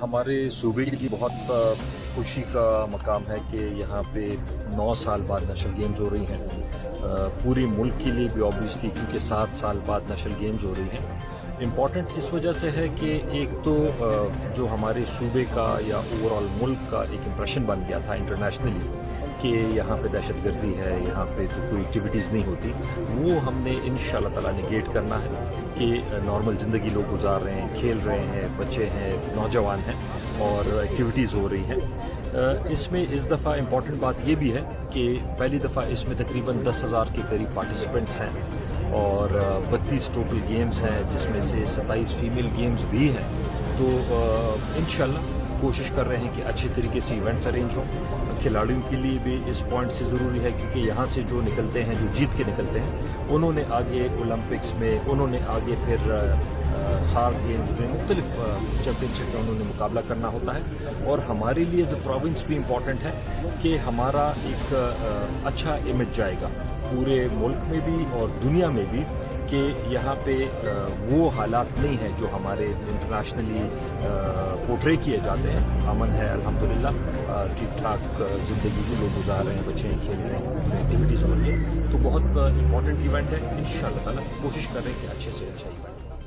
हमारे सूबे की बहुत खुशी का मकाम है कि यहाँ पे 9 साल बाद नेशनल गेम्स हो रही हैं। पूरी मुल्क के लिए भी ऑब्वियसली, क्योंकि 7 साल बाद नेशनल गेम्स हो रही हैं। इम्पॉर्टेंट इस वजह से है कि एक तो जो हमारे सूबे का या ओवरऑल मुल्क का एक इम्प्रेशन बन गया था इंटरनेशनली कि यहाँ पे दहशतगर्दी है, यहाँ पे तो कोई एक्टिविटीज़ नहीं होती, वो हमने इंशाअल्लाह ताला निगेट करना है कि नॉर्मल ज़िंदगी लोग गुजार रहे हैं, खेल रहे हैं, बच्चे हैं, नौजवान हैं और एक्टिविटीज़ हो रही हैं। इसमें इस दफ़ा इम्पॉर्टेंट बात ये भी है कि पहली दफ़ा इसमें तकरीबन 10,000 के करीब पार्टिसिपेंट्स हैं और 32 टोटल गेम्स हैं, जिसमें से 27 फीमेल गेम्स भी हैं। तो इंशाअल्लाह कोशिश कर रहे हैं कि अच्छे तरीके से इवेंट्स अरेंज हों। खिलाड़ियों के लिए भी इस पॉइंट से ज़रूरी है क्योंकि यहाँ से जो निकलते हैं, जो जीत के निकलते हैं, उन्होंने आगे ओलंपिक्स में, उन्होंने आगे फिर सार्क गेम्स में, मुख्तलिफ चैम्पियनशिप में उन्होंने मुकाबला करना होता है। और हमारे लिए एज ए प्रोविंस भी इम्पॉर्टेंट है कि हमारा एक अच्छा इमेज जाएगा पूरे मुल्क में भी और दुनिया में भी कि यहाँ पे वो हालात नहीं है जो हमारे इंटरनेशनली पोर्ट्रे किए जाते हैं। अमन है अल्हम्दुलिल्लाह, ठीक ठाक ज़िंदगी भी लोग गुजार रहे हैं, बच्चे खेल रहे हैं, एक्टिविटीज़ हो रही है। तो बहुत इम्पॉर्टेंट इवेंट है। इंशाअल्लाह ताला कोशिश कर रहे हैं कि अच्छे से अच्छा इवेंट